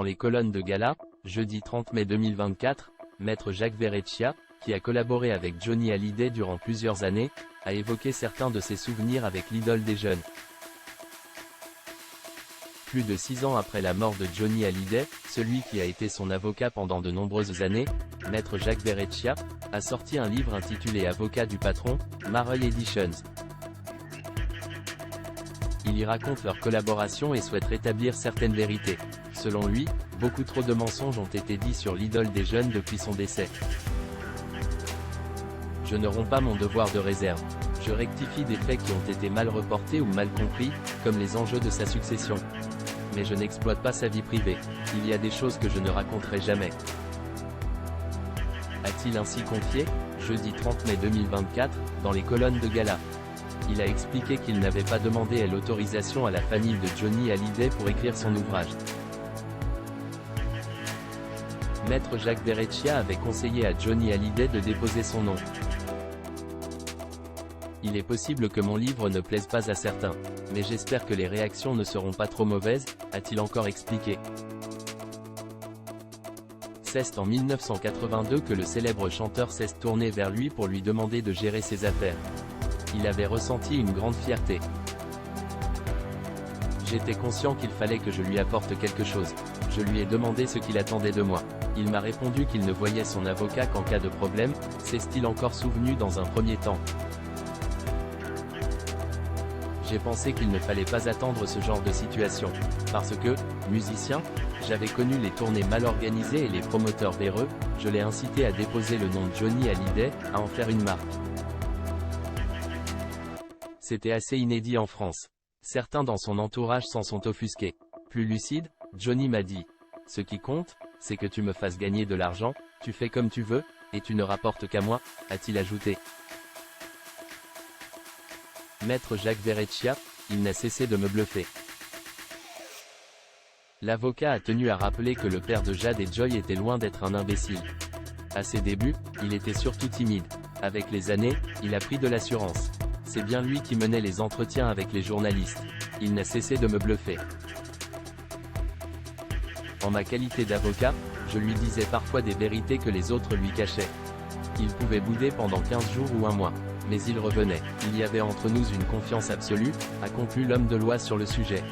les colonnes de Gala, jeudi 30 mai 2024, Maître Jacques Verrecchia, qui a collaboré avec Johnny Hallyday durant plusieurs années, a évoqué certains de ses souvenirs avec l'idole des jeunes. Plus de 6 ans après la mort de Johnny Hallyday, celui qui a été son avocat pendant de nombreuses années, Maître Jacques Verrecchia, a sorti un livre intitulé Avocat du patron, Mareuil Editions. Il y raconte leur collaboration et souhaite rétablir certaines vérités. Selon lui, beaucoup trop de mensonges ont été dits sur l'idole des jeunes depuis son décès. Je ne romps pas mon devoir de réserve. Je rectifie des faits qui ont été mal reportés ou mal compris, comme les enjeux de sa succession. Mais je n'exploite pas sa vie privée. Il y a des choses que je ne raconterai jamais. A-t-il ainsi confié, jeudi 30 mai 2024, dans les colonnes de Gala. Il a expliqué qu'il n'avait pas demandé l'autorisation à la famille de Johnny Hallyday pour écrire son ouvrage. Maître Jacques Verrecchia avait conseillé à Johnny Hallyday de déposer son nom. Il est possible que mon livre ne plaise pas à certains, mais j'espère que les réactions ne seront pas trop mauvaises, a-t-il encore expliqué. C'est en 1982 que le célèbre chanteur s'est tourné vers lui pour lui demander de gérer ses affaires. Il avait ressenti une grande fierté. J'étais conscient qu'il fallait que je lui apporte quelque chose. Je lui ai demandé ce qu'il attendait de moi. Il m'a répondu qu'il ne voyait son avocat qu'en cas de problème, s'est-il encore souvenu dans un premier temps. J'ai pensé qu'il ne fallait pas attendre ce genre de situation. Parce que, musicien, j'avais connu les tournées mal organisées et les promoteurs véreux, je l'ai incité à déposer le nom de Johnny Hallyday, à en faire une marque. C'était assez inédit en France. Certains dans son entourage s'en sont offusqués. Plus lucide, Johnny m'a dit. Ce qui compte, c'est que tu me fasses gagner de l'argent, tu fais comme tu veux, et tu ne rapportes qu'à moi, a-t-il ajouté. Maître Jacques Verrecchia, il n'a cessé de me bluffer. L'avocat a tenu à rappeler que le père de Jade et Joy était loin d'être un imbécile. À ses débuts, il était surtout timide. Avec les années, il a pris de l'assurance. C'est bien lui qui menait les entretiens avec les journalistes. Il n'a cessé de me bluffer. En ma qualité d'avocat, je lui disais parfois des vérités que les autres lui cachaient. Il pouvait bouder pendant 15 jours ou un mois. Mais il revenait. Il y avait entre nous une confiance absolue, a conclu l'homme de loi sur le sujet.